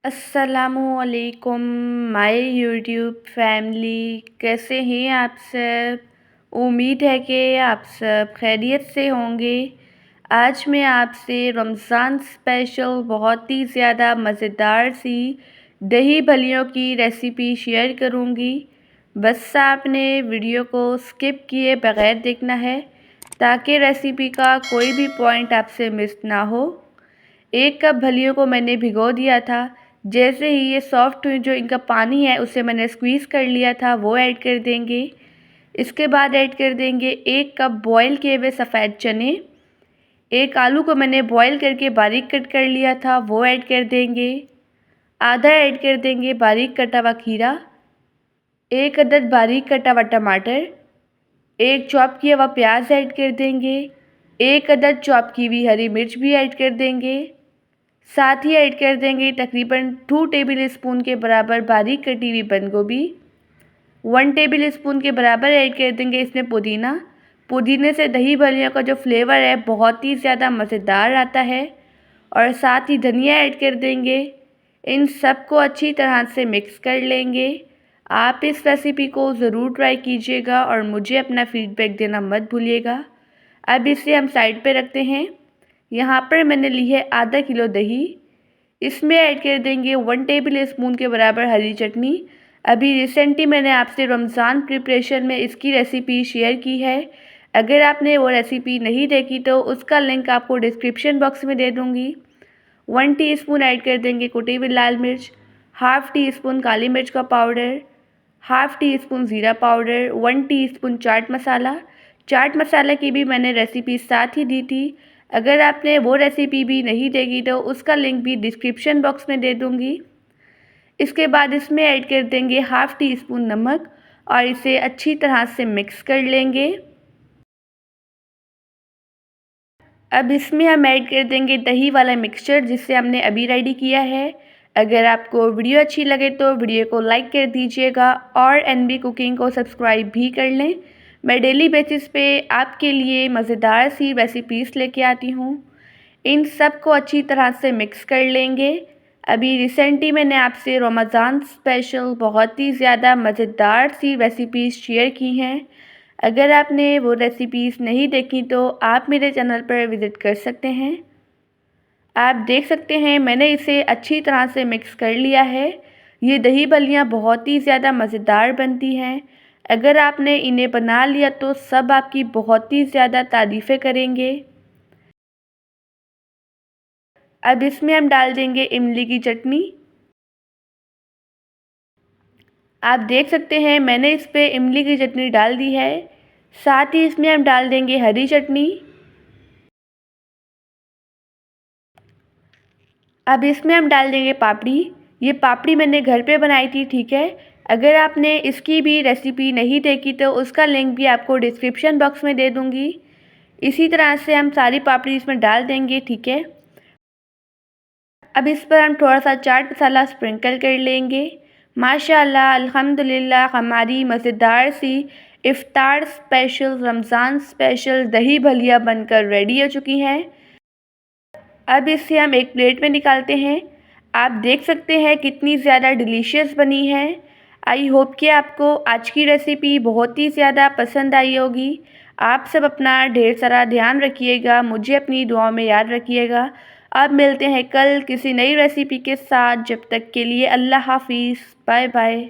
अस्सलामुअलैकुम my YouTube family, कैसे हैं आप सब। उम्मीद है कि आप सब खैरियत से होंगे। आज मैं आपसे रमज़ान स्पेशल बहुत ही ज़्यादा मज़ेदार सी दही भल्लियों की रेसिपी शेयर करूंगी। बस आपने वीडियो को स्किप किए बग़ैर देखना है ताकि रेसिपी का कोई भी पॉइंट आपसे मिस ना हो। 1 कप भल्लियों को मैंने भिगो दिया था। जैसे ही ये सॉफ्ट हुई, जो इनका पानी है उसे मैंने स्क्वीज़ कर लिया था, वो ऐड कर देंगे। इसके बाद ऐड कर देंगे 1 कप बॉयल किए हुए सफ़ेद चने। 1 आलू को मैंने बॉयल करके बारीक कट कर लिया था, वो ऐड कर देंगे। आधा ऐड कर देंगे बारीक कटा हुआ खीरा। 1 अदद बारीक कटा हुआ टमाटर। 1 चॉप किया हुआ प्याज ऐड कर देंगे। 1 अदद चॉप की हुई हरी मिर्च भी ऐड कर देंगे। साथ ही ऐड कर देंगे तकरीबन 2 टेबल स्पून के बराबर बारीक कटी हुई बंद गोभी। 1 टेबल स्पून के बराबर ऐड कर देंगे इसमें पुदीना। पुदीने से दही भल्लियों का जो फ्लेवर है बहुत ही ज़्यादा मज़ेदार आता है। और साथ ही धनिया ऐड कर देंगे। इन सब को अच्छी तरह से मिक्स कर लेंगे। आप इस रेसिपी को ज़रूर ट्राई कीजिएगा और मुझे अपना फ़ीडबैक देना मत भूलिएगा। अब इसे हम साइड पे रखते हैं। यहाँ पर मैंने ली है आधा किलो दही। इसमें ऐड कर देंगे 1 टेबल स्पून के बराबर हरी चटनी। अभी रिसेंटली मैंने आपसे रमज़ान प्रिपरेशन में इसकी रेसिपी शेयर की है। अगर आपने वो रेसिपी नहीं देखी तो उसका लिंक आपको डिस्क्रिप्शन बॉक्स में दे दूँगी। 1 टीस्पून ऐड कर देंगे कुटी हुई लाल मिर्च, हाफ़ टी स्पून काली मिर्च का पाउडर, हाफ़ टी स्पून ज़ीरा पाउडर, 1 टीस्पून चाट मसाला। चाट मसाला की भी मैंने रेसिपी साथ ही दी थी। अगर आपने वो रेसिपी भी नहीं देखी तो उसका लिंक भी डिस्क्रिप्शन बॉक्स में दे दूँगी। इसके बाद इसमें ऐड कर देंगे हाफ़ टी स्पून नमक और इसे अच्छी तरह से मिक्स कर लेंगे। अब इसमें हम ऐड कर देंगे दही वाला मिक्सचर जिसे हमने अभी रेडी किया है। अगर आपको वीडियो अच्छी लगे तो वीडियो को लाइक कर दीजिएगा और एनबी कुकिंग को सब्सक्राइब भी कर लें। मैं डेली बेसिस पे आपके लिए मज़ेदार सी रेसिपीज़ लेके आती हूँ। इन सब को अच्छी तरह से मिक्स कर लेंगे। अभी रिसेंटली मैंने आपसे रमज़ान स्पेशल बहुत ही ज़्यादा मज़ेदार सी रेसिपीज़ शेयर की हैं। अगर आपने वो रेसिपीज़ नहीं देखी तो आप मेरे चैनल पर विज़िट कर सकते हैं। आप देख सकते हैं मैंने इसे अच्छी तरह से मिक्स कर लिया है। ये दही भल्लियाँ बहुत ही ज़्यादा मज़ेदार बनती हैं। अगर आपने इन्हें बना लिया तो सब आपकी बहुत ही ज़्यादा तारीफ़ें करेंगे। अब इसमें हम डाल देंगे इमली की चटनी। आप देख सकते हैं मैंने इस पे इमली की चटनी डाल दी है। साथ ही इसमें हम डाल देंगे हरी चटनी। अब इसमें हम डाल देंगे पापड़ी। ये पापड़ी मैंने घर पे बनाई थी, ठीक है। अगर आपने इसकी भी रेसिपी नहीं देखी तो उसका लिंक भी आपको डिस्क्रिप्शन बॉक्स में दे दूँगी। इसी तरह से हम सारी पापड़ी इसमें डाल देंगे, ठीक है। अब इस पर हम थोड़ा सा चाट मसाला स्प्रिंकल कर लेंगे। माशाल्लाह अल्हम्दुलिल्लाह हमारी मज़ेदार सी इफ़्तार स्पेशल, रमज़ान स्पेशल दही भल्लियाँ बनकर रेडी हो चुकी हैं। अब इसे हम एक प्लेट में निकालते हैं। आप देख सकते हैं कितनी ज़्यादा डिलीशियस बनी है। आई होप कि आपको आज की रेसिपी बहुत ही ज़्यादा पसंद आई होगी। आप सब अपना ढेर सारा ध्यान रखिएगा, मुझे अपनी दुआओं में याद रखिएगा। अब मिलते हैं कल किसी नई रेसिपी के साथ। जब तक के लिए अल्लाह हाफ़िज़, बाय बाय।